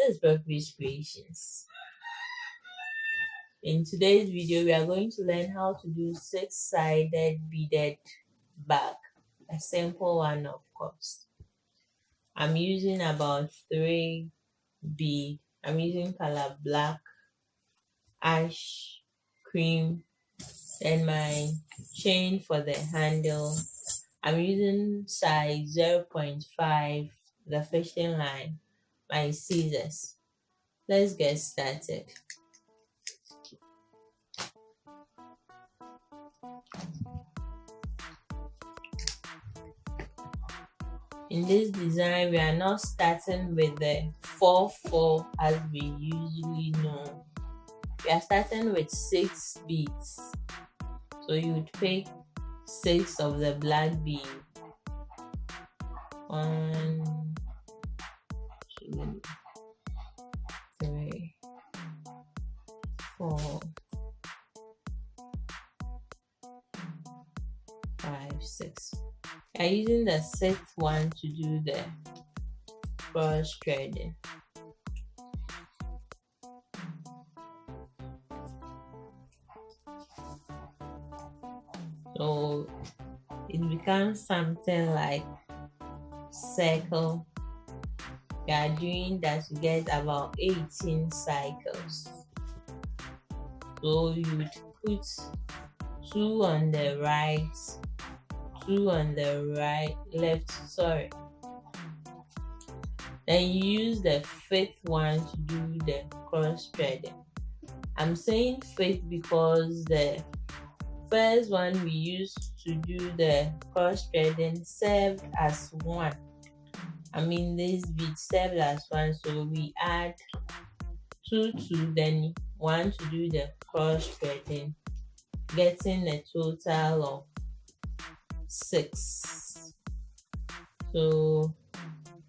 This is Purpose Creations. In today's video, we are going to learn how to do six-sided beaded bag. A simple one, of course. I'm using about 3 bead. I'm using color black, ash, cream, and my chain for the handle. I'm using size 0.5, the fishing line, my scissors. Let's get started. In this design, we are not starting with the 4-4 as we usually know. We are starting with 6 beads. So you would pick 6 of the black bead. 1, 2, 3, 4, 5, 6. I'm using the 6th one to do the cross threading. So it becomes something like circle. We are doing that to get about 18 cycles. So you would put 2 on the right, 2 on the left, then you use the 5th one to do the cross threading. I'm saying 5th because the first one we used to do the cross threading served as 1. This bead served as 1, so we add 2 to then 1 to do the cross threading, getting a total of 6. So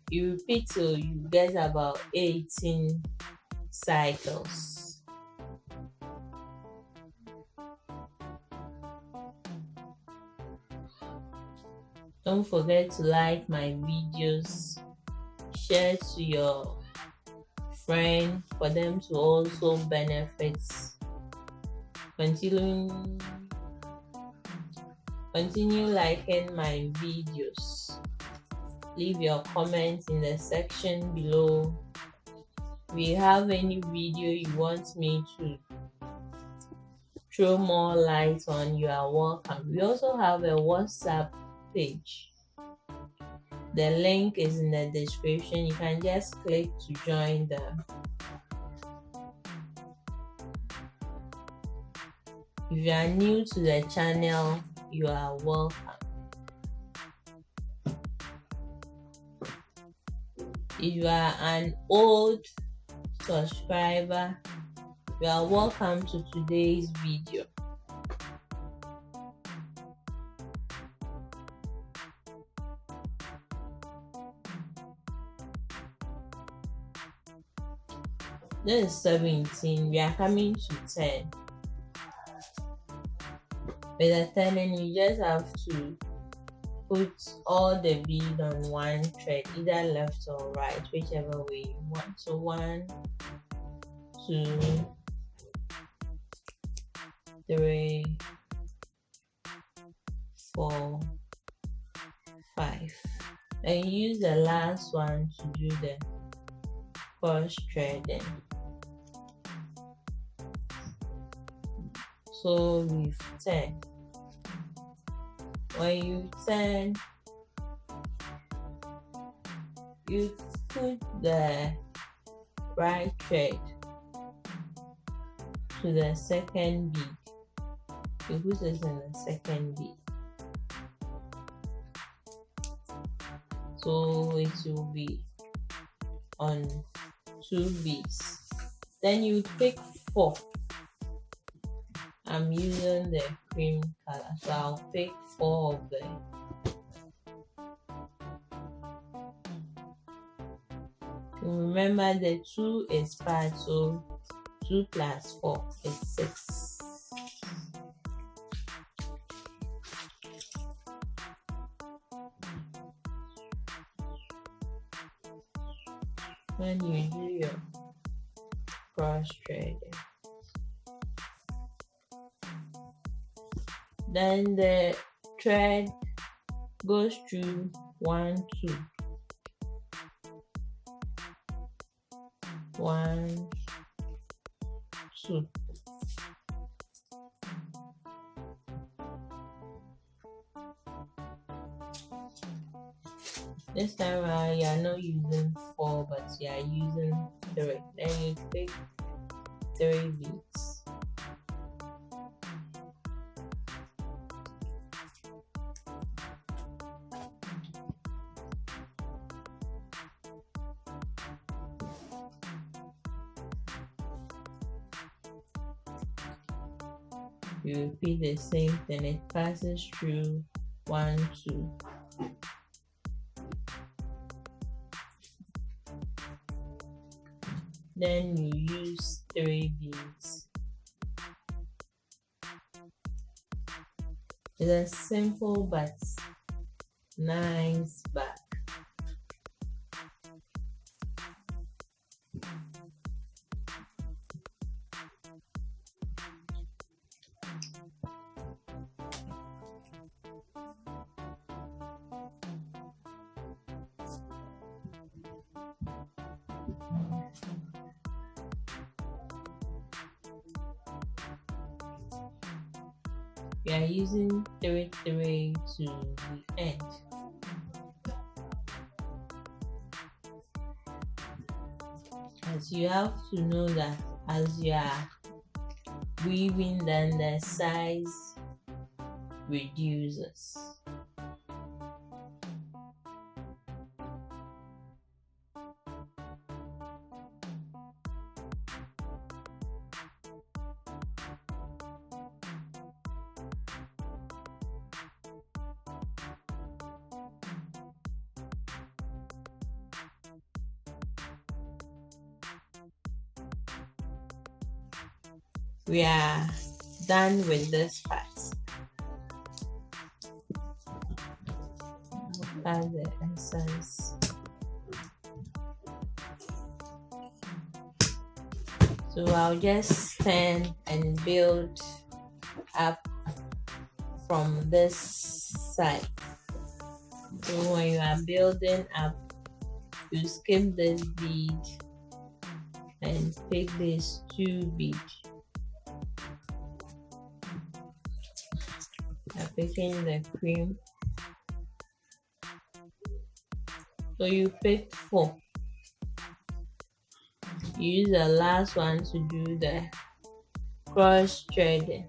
you repeat till you get about 18 cycles. Don't forget to like my videos, share to your friend for them to also benefit. Continue liking my videos. Leave your comments in the section below. If you have any video you want me to throw more light on, you are welcome. We also have a WhatsApp page. The link is in the description. You can just click to join them. If you are new to the channel, you are welcome. If you are an old subscriber, you are welcome to today's video. This is 17. We are coming to 10. With the 10, and you just have to put all the bead on one thread, either left or right, whichever way you want. So 1, 2, 3, 4, 5. And use the last one to do the cross threading. So with 10, when you turn, you put the right thread to the second bead. You put it in the second bead. So it will be on 2 beads. Then you pick 4. I'm using the cream color, so I'll pick 4 of them. Remember the 2 is part, so 2 plus 4 is 6. When Then you do your cross thread. Then the thread goes through 1 2 1 2. This time around you are not using 4 but you are using 3. Then you take 3 beads. You repeat the same thing, it passes through 1 2. Then you use 3 beads. It's a simple but nice bag. We are using 3 3 to the end. As you have to know that as you are weaving, then the size reduces. We are done with this part. Add the essence. So I'll just stand and build up from this side. So when you are building up, you skip this bead and pick these 2 beads. I'm picking the cream. So you pick 4. You use the last one to do the cross threading.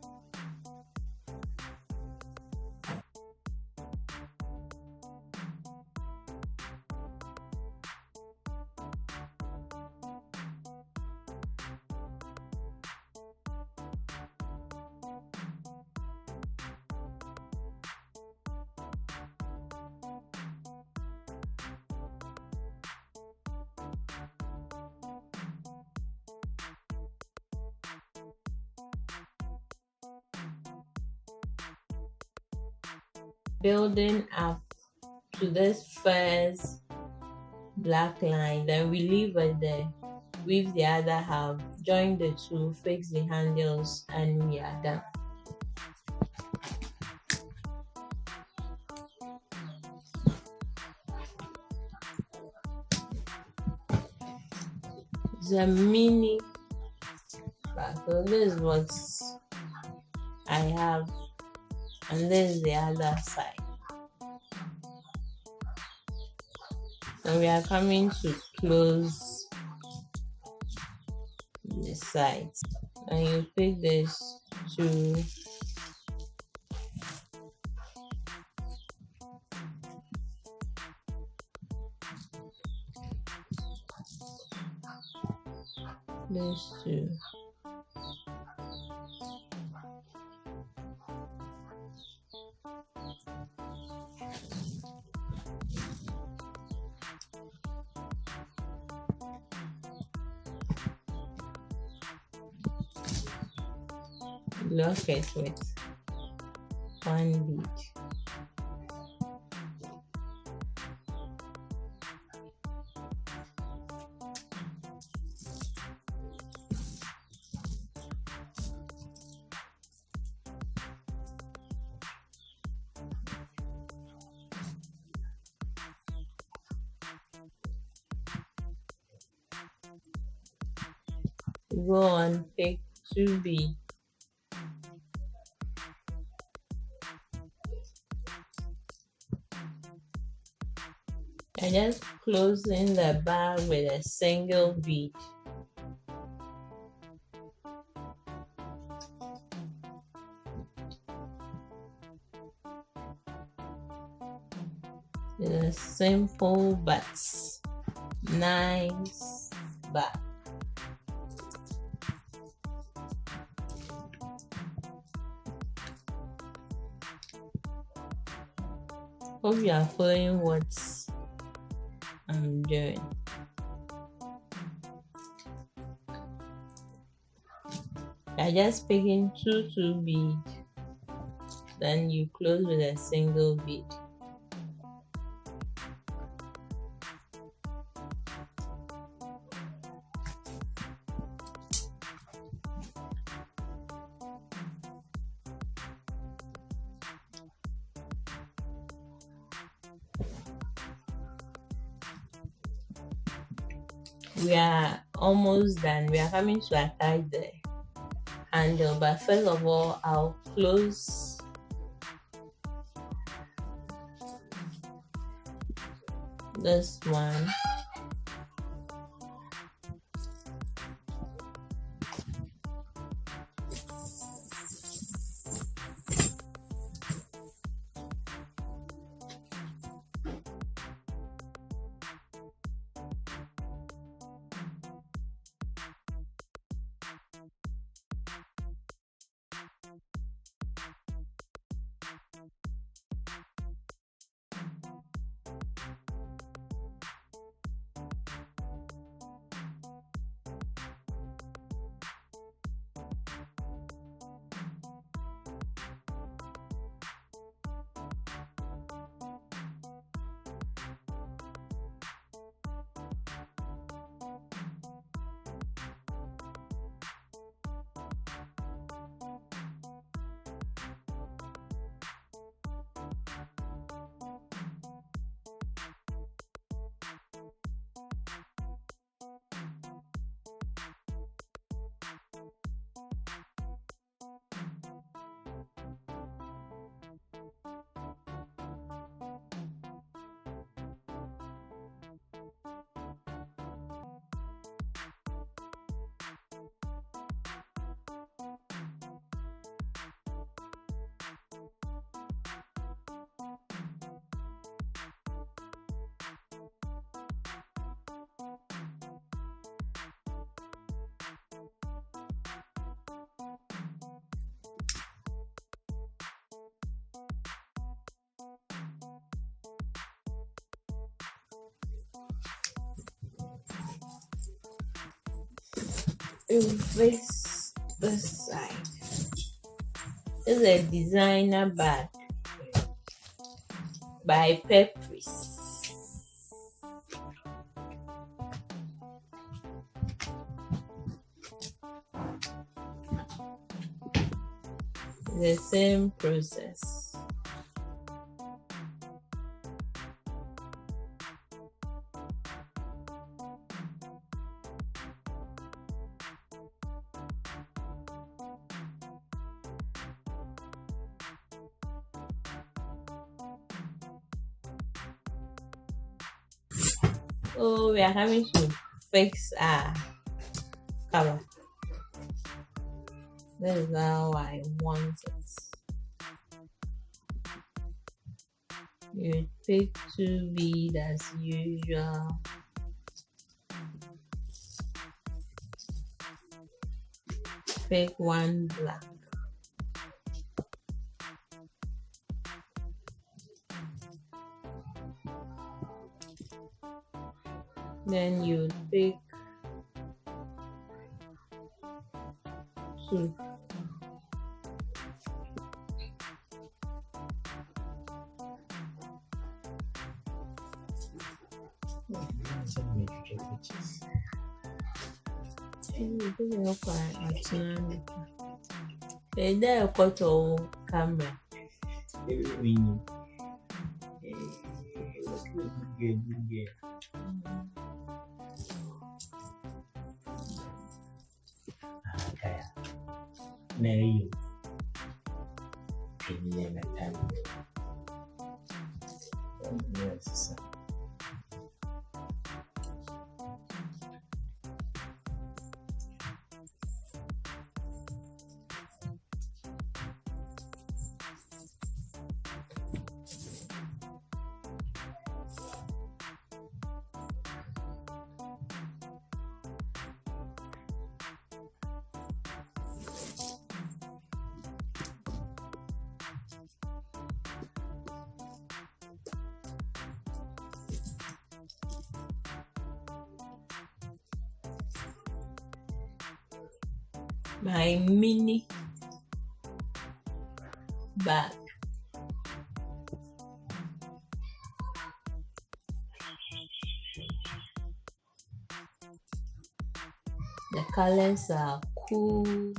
Building up to this first black line, then we leave it there, weave the other half, join the 2, fix the handles, and we are done. It's a mini bag. So this is what I have, and this is the other side. So we are coming to close the sides, and you pick this 2, this 2. Lock it with 1 bead. Go on, pick 2 beads. And just close in the bag with a single bead. It's a simple but nice bag. Hope you are following what I'm doing. You're just picking two beads, then you close with a single bead. We are almost done. We are coming to attach the handle, but first of all, I'll close this one. Face this side. This is a designer bag by Pepris. The same process. Oh, we are having to fix our cover. This is how I want it. You pick 2 beads as usual. Pick 1 black. Then you pick 2. Is there a photo camera? you. Yes, sir. My mini bag. The colors are cool.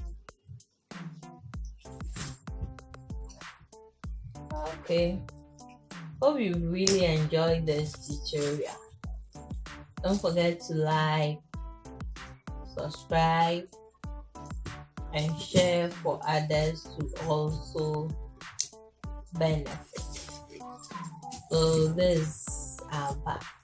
Okay. Hope you really enjoyed this tutorial. Don't forget to like, subscribe, and share for others to also benefit. So this is our back.